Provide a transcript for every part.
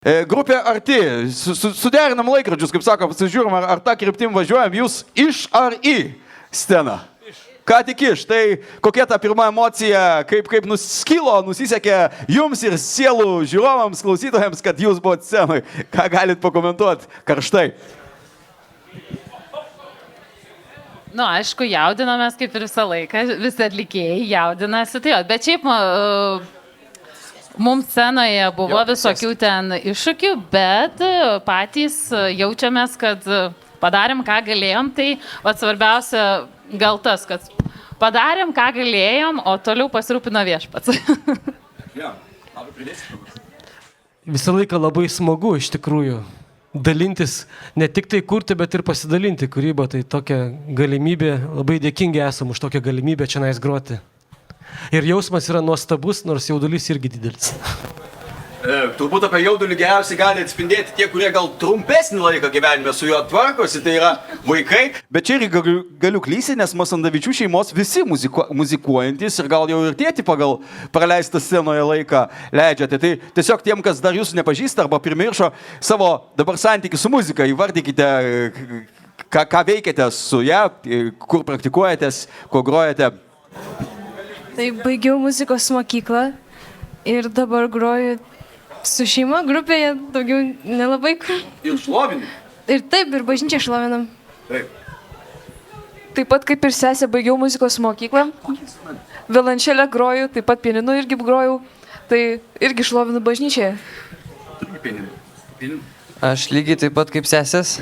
Grupė arti, suderinam laikrodžius, kaip sako, pasižiūrim, ar tą kryptim važiuojam, jūs iš ar į sceną? Ką tik iš, tai kokia ta pirma emocija, kaip nuskilo, nusisekė jums ir sielų žiūrovams, klausytojams, kad jūs buvote scenoj. Ką galit pakomentuoti karštai? Nu, aišku, jaudinomės kaip ir visą laiką, visi atlikėjai jaudinasi, tai jo, bet šiaip mums scenoje buvo visokių ten iššūkių, bet patys jaučiamės, kad padarėm, ką galėjom, tai svarbiausia gal tas, kad padarėm, ką galėjom, o toliau pasirūpino viešpats. Visą laiką labai smagu iš tikrųjų dalintis, ne tik tai kurti, bet ir pasidalinti kūrybą, tai tokia galimybė, labai dėkingi esam už tokią galimybę čia nais groti. Ir jausmas yra nuostabus, nors jaudulys irgi didelis. Turbūt apie jaudulį geriausiai gali atspindėti tie, kurie gal trumpesnį laiką gyvenime su juo tvarkosi, tai yra vaikai. Bet čia irgi galiu klysti, nes Masandavičių šeimos visi muzikuojantis ir gal jau ir tėti pagal praleistą scenoje laiką leidžiate. Tai tiesiog tiem, kas dar jūsų nepažįsta arba primiršo savo dabar santykį su muzika, įvardykite, ką veikiate su ją, kur praktikuojatės, ko grojate. Tai baigiau muzikos mokyklą ir dabar groju su šeima grupėje, daugiau nelabai kur. Ir šlovinį. Ir taip, ir bažnyčią šlovinam. Taip. Taip pat kaip ir sesė baigiau muzikos mokyklą. Violončelę groju, taip pat pianinu irgi grojau. Tai irgi šlovinu bažnyčią. Aš lygiai taip pat kaip sesės.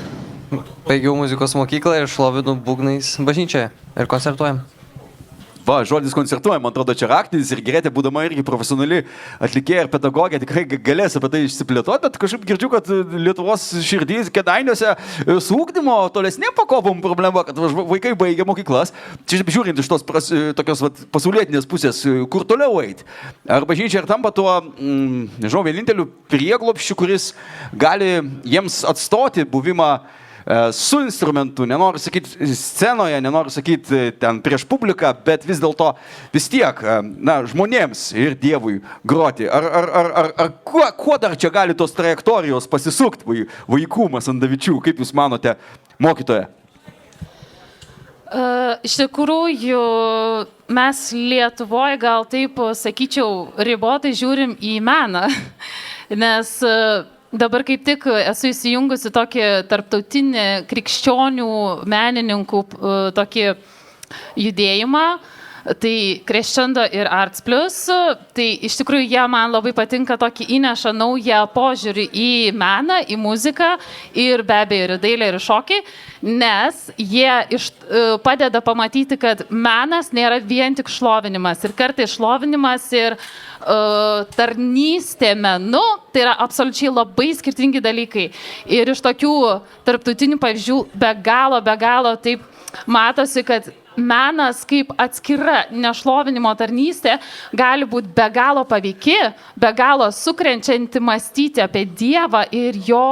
Baigiau muzikos mokyklą ir šlovinu būgnais bažnyčioje ir koncertuojam. Va, žodis koncertuojam, man atrodo, čia raktinis ir Giretė, būdama irgi profesionali atlikėja ir pedagogė, tikrai galės apie tai išsiplėtoti, bet kažkaip girdžiu, kad Lietuvos širdys Kėdainiuose su ugdymo tolesnėm pakopom problema, kad vaikai baigia mokyklas. Čia žiūrint iš tos tokios pasaulietinės pusės, kur toliau eiti. Ar bažnyčia ir tampa tuo, nežinau, vieninteliu prieglobsčiu, kuris gali jiems atstoti buvimą su instrumentu, nenoriu sakyti scenoje, nenoriu sakyti ten prieš publiką, bet vis dėlto vis tiek, žmonėms ir Dievui groti. Kuo dar čia gali tos trajektorijos pasisukti vaikų Masandavičių, kaip jūs manote, mokytoja? Iš tikrųjų, mes Lietuvoje gal taip sakyčiau ribotai žiūrim į meną, nes dabar kaip tik esu įsijungusi tokį tarptautinį krikščionių menininkų tokį judėjimą, tai Crescendo ir Arts Plus, tai iš tikrųjų jie man labai patinka, tokį įneša naują požiūrį į meną, į muziką ir be abejo ir dailę ir šokį, nes jie padeda pamatyti, kad menas nėra vien tik šlovinimas ir kartais šlovinimas ir tarnystė menu, tai yra absoliučiai labai skirtingi dalykai. Ir iš tokių tarptautinių pavyzdžių be galo taip matosi, kad menas kaip atskira nešlovinimo tarnystė gali būti be galo paveiki, be galo sukrenčianti mąstyti apie Dievą ir jo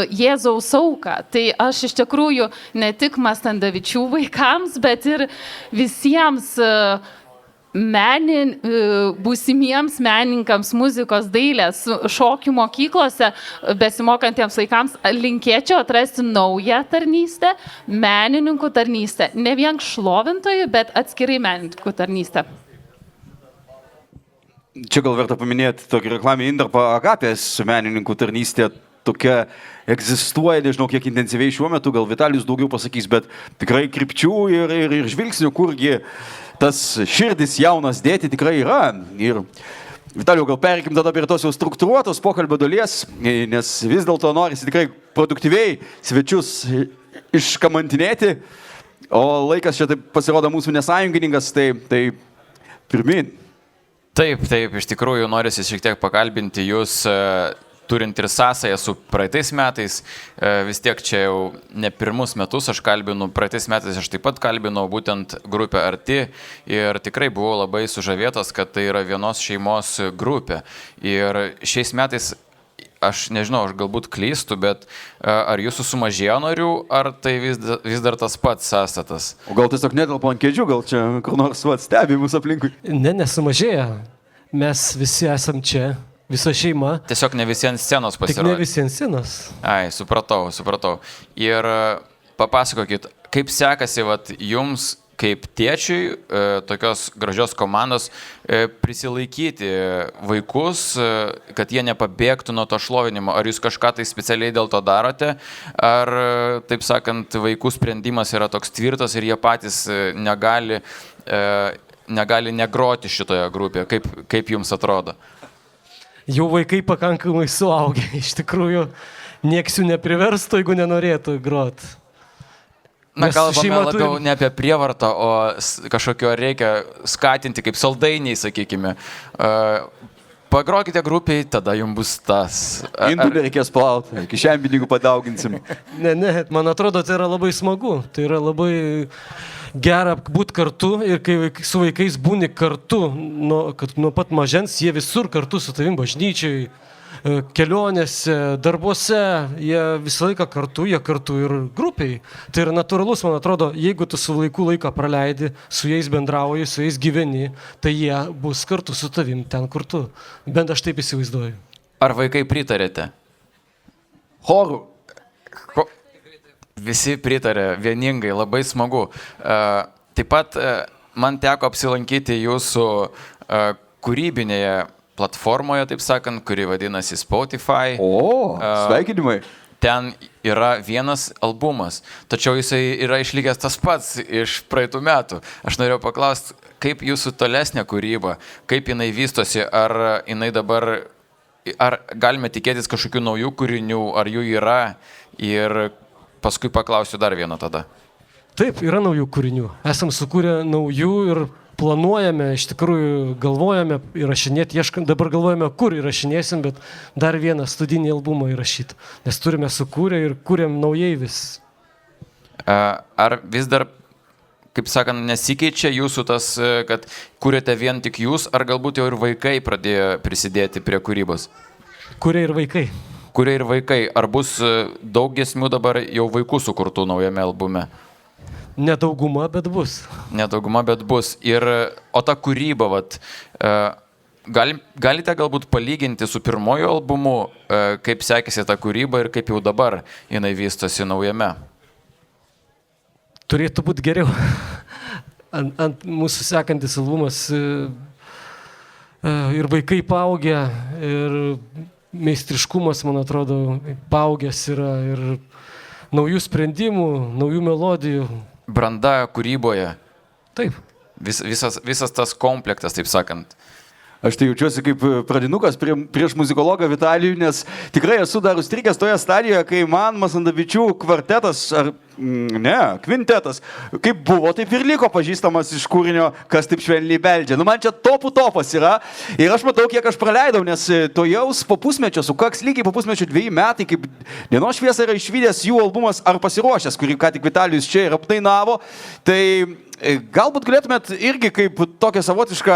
Jėzaus auką. Tai aš iš tikrųjų ne tik Masandavičių vaikams, bet ir visiems būsimiems menininkams, muzikos, dailės, šokių mokyklose besimokantiems vaikams linkėčiau atrasti naują tarnystę, menininkų tarnystę. Ne vien šlovintojų, bet atskirai menininkų tarnystę. Čia gal verta paminėti tokį reklaminį intarpą Agapės menininkų tarnystė. Tokia egzistuoja, nežinau, kiek intensyviai šiuo metu, gal Vitalijus daugiau pasakys, bet tikrai krypčių ir žvilgsnių, kurgi tas širdis jaunas dėti tikrai yra. Ir Vitalijau, gal perikim tada prie tos jau struktūruotos pokalbio dalies, nes vis dėlto norisi tikrai produktyviai svečius iškamantinėti, o laikas čia taip pasirodo mūsų nesąjungininkas, tai pirmin. Taip, iš tikrųjų norisi šiek tiek pakalbinti jūs, turint ir sąsąją su praeitais metais, vis tiek čia jau ne pirmus metus aš kalbinu, praeitais metais aš taip pat kalbinau būtent grupę Arti ir tikrai buvau labai sužavėtas, kad tai yra vienos šeimos grupė. Ir šiais metais, aš nežinau, aš galbūt klystu, bet ar jūsų sumažėjo narių, ar tai vis dar tas pats sąstatas? O gal tiesiog netelpa ant kėdžių, gal čia kur nors stebi mūsų aplinkui? Ne, nesumažėjo. Mes visi esam čia. visa šeima. Tiesiog ne visi ant scenos Tik ne pasirodė. visi ant scenos. Ai, supratau. Ir papasakokit, kaip sekasi vat, jums, kaip tėčiui, tokios gražios komandos, prisilaikyti vaikus, kad jie nepabėgtų nuo to šlovinimo. Ar jūs kažką tai specialiai dėl to darote, ar, taip sakant, vaikų sprendimas yra toks tvirtas ir jie patys negali negroti šitoje grupėje. Kaip jums atrodo? Jau vaikai pakankamai suaugę, iš tikrųjų, nieks jų nepriverstų, jeigu nenorėtų groti. Na, kalbame labiau ne apie prievartą, o kažkokio reikia skatinti, kaip saldainiai, sakykime. Pagrokite grupiai, tada jums bus tas. Indų reikės plauti, kišenpinigų padauginsim. Ne, man atrodo, tai yra labai smagu. Tai yra labai gera būti kartu ir kai su vaikais būni kartu, nuo pat mažens, jie visur kartu su tavim bažnyčiai, kelionėse, darbuose, jie visą laiką kartu, jie kartu ir grupiai. Tai yra natūralus, man atrodo, jeigu tu su vaikų laiką praleidi, su jais bendrauji, su jais gyveni, tai jie bus kartu su tavim ten, kur tu. Bent aš taip įsivaizduoju. Ar vaikai pritarėte? Chorų. Visi pritarė vieningai, labai smagu. Taip pat man teko apsilankyti jūsų kūrybinėje platformoje, taip sakant, kuri vadinasi Spotify. O, sveikinimai. Ten yra vienas albumas, tačiau jisai yra išlikęs tas pats iš praeitų metų. Aš norėjau paklausti, kaip jūsų tolesnė kūryba, kaip jinai vystosi, ar jinai dabar, ar galime tikėtis kažkokių naujų kūrinių, ar jų yra, ir paskui paklausiu dar vieną tada. Taip, yra naujų kūrinių. Esam sukūrę naujų ir planuojame, iš tikrųjų galvojame įrašinėti, dabar galvojame, kur įrašinėsim, bet dar vieną studinį albumą įrašyti, nes turime sukūrę ir kūrėm naujai vis. Ar vis dar, kaip sakant, nesikeičia jūsų tas, kad kūrėte vien tik jūs, ar galbūt jau ir vaikai pradėjo prisidėti prie kūrybos? Kūrė ir vaikai. Kūrė ir vaikai. Ar bus daug giesmių dabar jau vaikų sukurtų naujame albume? Nedauguma, bet bus. Nedauguma, bet bus. O ta kūryba, vat, galite galbūt palyginti su pirmoju albumu, kaip sekėsi ta kūryba ir kaip jau dabar jinai vystosi naujame? Turėtų būti geriau. Ant mūsų sekantis albumas ir vaikai paaugę, ir meistriškumas, man atrodo, paaugęs yra, ir naujų sprendimų, naujų melodijų. Branda kūryboje. Taip. Visas tas komplektas, taip sakant. Aš tai jaučiuosi kaip pradinukas prieš muzikologą Vitalijų, nes tikrai esu dar užstrigęs toje stadijoje, kai man Masandavičių kvartetas, kvintetas, kaip buvo, taip ir liko pažįstamas iš kūrinio, kas taip švelniai beldžia. Man čia topas yra ir aš matau, kiek aš praleidau, nes to jaus po pusmečio, sukaks lygiai po pusmečio 2 metai, kaip dienos šviesa yra išvydęs jų albumas Ar pasiruošęs, kurį ką tik Vitalijus čia ir apdainavo. Tai galbūt galėtumėt irgi kaip tokią savotišką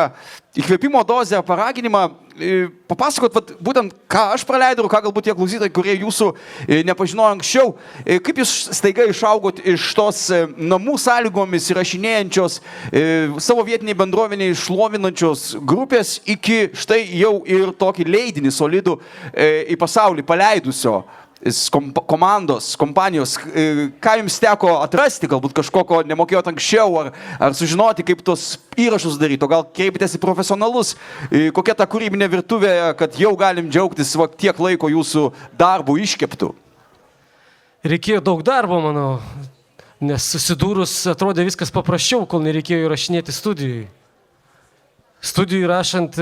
įkvėpimo dozę, paraginimą papasakot, būtent ką aš praleidau, ką galbūt tie klausytojai, kurie jūsų nepažinojo anksčiau, kaip jūs staiga išaugot iš tos namų sąlygomis įrašinėjančios, savo vietiniai bendruomeniai šlovinančios grupės iki štai jau ir tokį leidinį solidų į pasaulį paleidusio komandos, kompanijos. Ką jums teko atrasti, galbūt kažko nemokėjot anksčiau, ar sužinoti, kaip tos įrašus daryti, o gal kreipitės į profesionalus, kokia ta kūrybinė virtuvė, kad jau galim džiaugtis tiek laiko jūsų darbų iškeptų? Reikėjo daug darbo, manau, nes susidūrus atrodė viskas paprasčiau, kol nereikėjo įrašinėti studijai. Studijai rašant,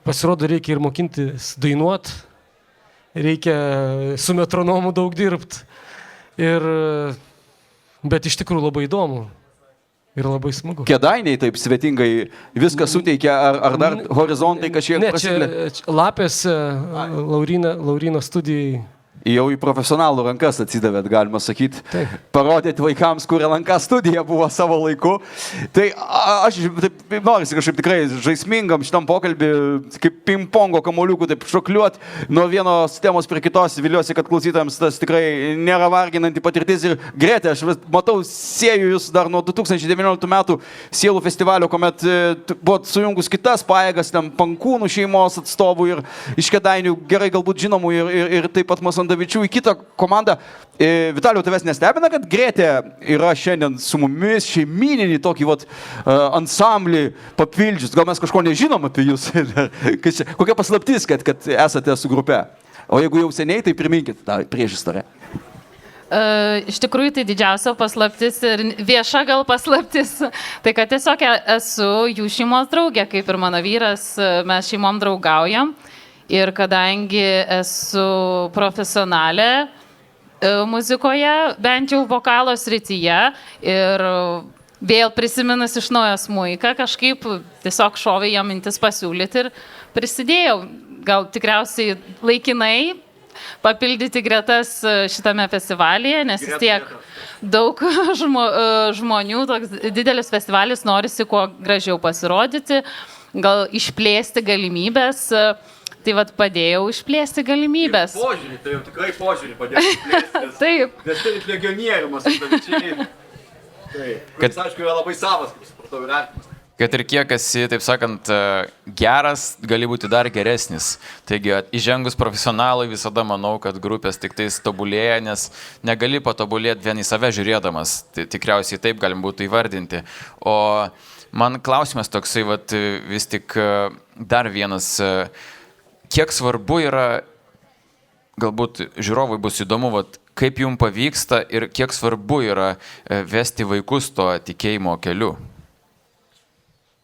pasirodo, reikia ir mokintis dainuot, reikia su metronomu daug dirbti, bet iš tikrųjų labai įdomu ir labai smagu. Kėdainiai taip svetingai viską suteikia, ar dar horizontai kažkiek prasidė? Ne, čia Lapės, Laurino studijai. Jau į profesionalų rankas atsidavėt, galima sakyti. Parodėt vaikams, kur LNK studija buvo savo laiku. Tai aš taip norisi kažkaip tikrai žaismingam šitam pokalbį, kaip ping-pongo kamuoliukų, taip šokliuot nuo vienos temos prie kitos. Viliuosi, kad klausytojams tas tikrai nėra varginanti patirtis. Ir Grete, aš matau, sieju jūs dar nuo 2019 metų Sielų festivalio, kuomet buvot sujungus kitas pajėgas, ten Pankūnų šeimos atstovų ir iš Kėdainių gerai galbūt žinomų ir taip pat Masandavičių į kitą komandą. Vitaliau, tavęs nestebina, kad Grete yra šiandien su mumis šeimininį tokį ansamblį papildžius. Gal mes kažko nežinom apie jūs? Kokia paslaptis, kad esate su grupe? O jeigu jau seniai, tai priminkit tą priešistorę. Iš tikrųjų, tai didžiausia paslaptis ir vieša gal paslaptis. Tai kad tiesiog esu jų šeimos draugė, kaip ir mano vyras, mes šeimom draugaujam. Ir kadangi esu profesionalė muzikoje, bent jau vokalo srityje, ir vėl prisiminus iš naujo smuiką, kažkaip tiesiog šovė jam mintis pasiūlyti ir prisidėjau. Gal tikriausiai laikinai papildyti gretas šitame festivalyje, nes vis tiek daug žmonių, toks didelis festivalis, norisi kuo gražiau pasirodyti, gal išplėsti galimybės. Tai padėjau išplėsti galimybės. Požiūrį, tai jau tikrai požiūrį padėjau išplėsti. Taip. Nes turit legionierių, Masandavičiai. Kuris, aišku, yra labai savas, kaip supratau, ir artimas. Kad ir kiek esi, taip sakant, geras, gali būti dar geresnis. Taigi, įžengus profesionalui visada manau, kad grupės tik tais tobulėja, nes negali patobulėti vien į save žiūrėdamas. Tai tikriausiai taip galim būtų įvardinti. O man klausimas toksai, vis tik dar vienas, kiek svarbu yra, galbūt žiūrovui bus įdomu, kaip jums pavyksta ir kiek svarbu yra vesti vaikus to tikėjimo keliu?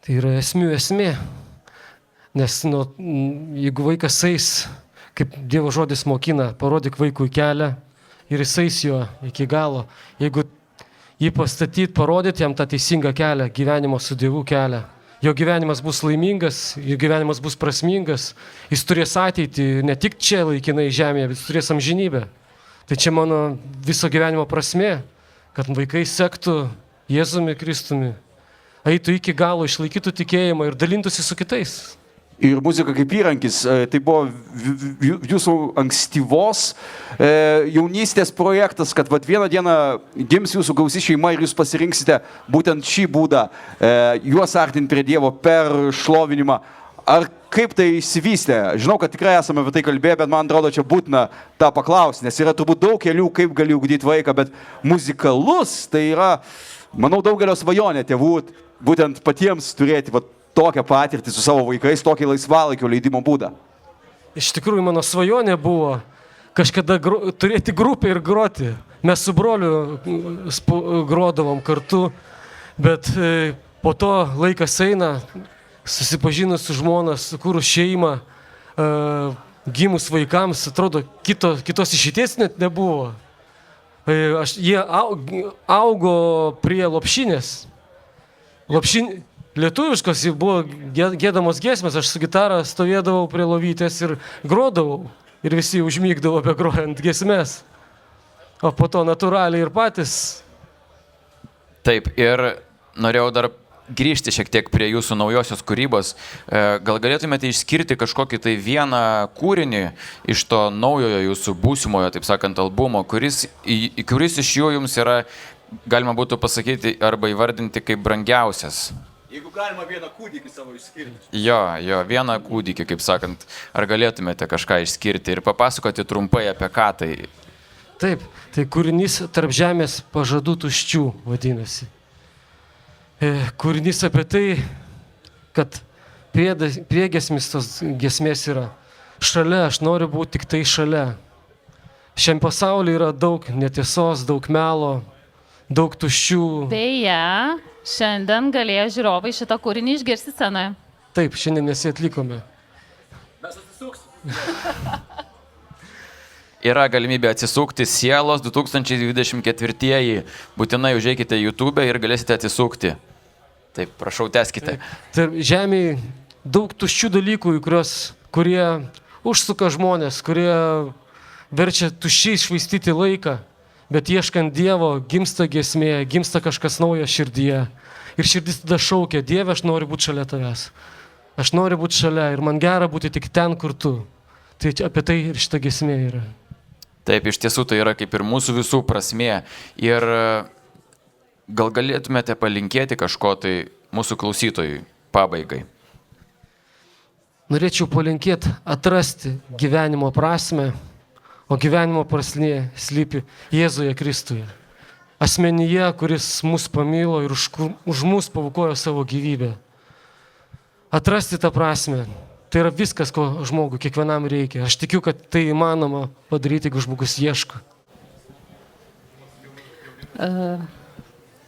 Tai yra esmė. Nes jeigu vaikas eis, kaip Dievo žodis mokina, parodyk vaikui kelią ir jis eis jo iki galo. Jeigu jį pastatyti, parodyti jam tą teisingą kelią, gyvenimo su Dievu kelią, jo gyvenimas bus laimingas, jo gyvenimas bus prasmingas, jis turės ateitį ne tik čia laikinai žemėje, bet jis turės amžinybę. Tai čia mano viso gyvenimo prasmė, kad vaikai sektų Jėzumi Kristumi, eitų iki galo, išlaikytų tikėjimą ir dalintųsi su kitais. Ir muzika kaip įrankis, tai buvo jūsų ankstyvos jaunystės projektas, kad vieną dieną gims jūsų gausi šeima ir jūs pasirinksite būtent šį būdą, juos artinti prie Dievo per šlovinimą. Ar kaip tai išsivystė? Žinau, kad tikrai esame apie tai kalbėję, bet man atrodo, čia būtina tą paklausti, nes yra turbūt daug kelių, kaip gali ugdyti vaiką, bet muzikalus tai yra, manau, daugelio svajonė tėvų būtent patiems turėti tokią patirtį su savo vaikais, tokį laisvalaikio leidimo būdą. Iš tikrųjų, mano svajonė buvo kažkada turėti grupę ir groti. Mes su broliu grodavom kartu, bet po to laikas eina, susipažinus su žmona, sukūrus šeimą, gimus vaikams, atrodo, kitos išeities net nebuvo. Jie augo prie lopšinės. Lietuviškos buvo gėdamos giesmės, aš su gitara stovėdavau prie lovytės ir grodavau. Ir visi užmygdavo begrojant giesmės. O po to natūraliai ir patys. Taip, ir norėjau dar grįžti šiek tiek prie jūsų naujosios kūrybos. Gal galėtumėte išskirti kažkokį tai vieną kūrinį iš to naujojo jūsų būsimojo, taip sakant, albumo, kuris iš jų jums yra, galima būtų pasakyti, arba įvardinti kaip brangiausias? Jeigu galima vieną kūdikį savo išskirti. Jo, vieną kūdikį, kaip sakant. Ar galėtumėte kažką išskirti ir papasakoti trumpai apie ką tai? Taip, tai kūrinys Tarp žemės pažadų tuščių vadinasi. Kūrinys apie tai, kad priegiesmis tos giesmės yra šalia, aš noriu būti tik tai šalia. Šiam pasaulyje yra daug netiesos, daug melo, daug tuščių. Beje, šiandien galėjo žiūrovai šitą kūrinį išgirsti scenoje. Taip, šiandien mes jį atlikome. Mes atsisuksim. Yra galimybė atsisukti Sielos 2024. Būtinai užeikite YouTube ir galėsite atsisukti. Taip, prašau, tęskite. Tarp žemėje daug tuščių dalykų, kurie užsuka žmonės, kurie verčia tuščiai švaistyti laiką. Bet ieškant Dievo gimsta giesmė, gimsta kažkas naujo širdyje. Ir širdis tada šaukia, Dieve, aš noriu būti šalia tavęs. Aš noriu būti šalia ir man gera būti tik ten, kur tu. Tai apie tai ir šita giesmė yra. Taip, iš tiesų tai yra kaip ir mūsų visų prasmė. Ir gal galėtumėte palinkėti kažko tai mūsų klausytojui pabaigai? Norėčiau palinkėti atrasti gyvenimo prasme, o gyvenimo prasmė slypi Jėzuje Kristuje. Asmenyje, kuris mus pamilo ir už mus paukojo savo gyvybę. Atrasti tą prasme. Tai yra viskas, ko žmogui kiekvienam reikia. Aš tikiu, kad tai įmanoma padaryti, jeigu žmogus ieško.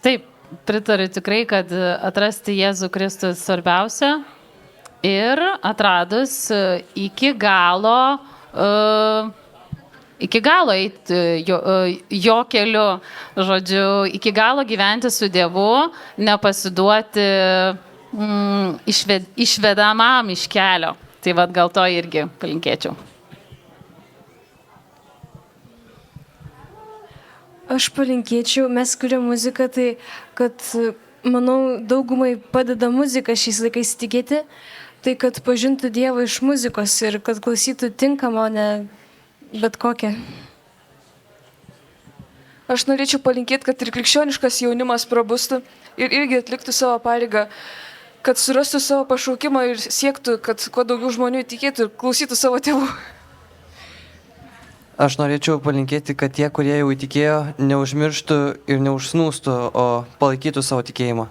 Taip, pritariu tikrai, kad atrasti Jėzų Kristų svarbiausia ir atradus iki galo eiti jo keliu, žodžiu, iki galo gyventi su Dievu, nepasiduoti išvedamam iš kelio. Tai vad gal to irgi palinkėčiau. Aš palinkėčiau, mes kuriam muziką, tai kad, manau, daugumai padeda muzika šiais laikais tikėti, tai kad pažintų Dievą iš muzikos ir kad klausytų tinkamą, o ne bet kokią. Aš norėčiau palinkėti, kad ir krikščioniškas jaunimas prabustų ir irgi atliktų savo pareigą, kad surastų savo pašaukimą ir siektų, kad kuo daugiau žmonių tikėtų ir klausytų savo tėvų. Aš norėčiau palinkėti, kad tie, kurie jau įtikėjo, neužmirštų ir neužsnūstų, o palaikytų savo tikėjimą.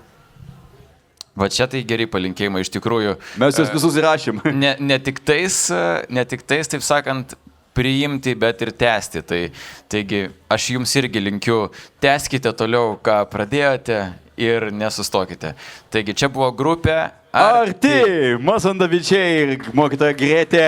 Va čia tai geri palinkėjimai iš tikrųjų. Mes juos visus įrašėm. Ne tik tais, taip sakant, priimti, bet ir tęsti. Taigi aš jums irgi linkiu, tęskite toliau, ką pradėjote ir nesustokite. Taigi čia buvo grupė Arti, Masandavičiai ir mokytoja Gretė.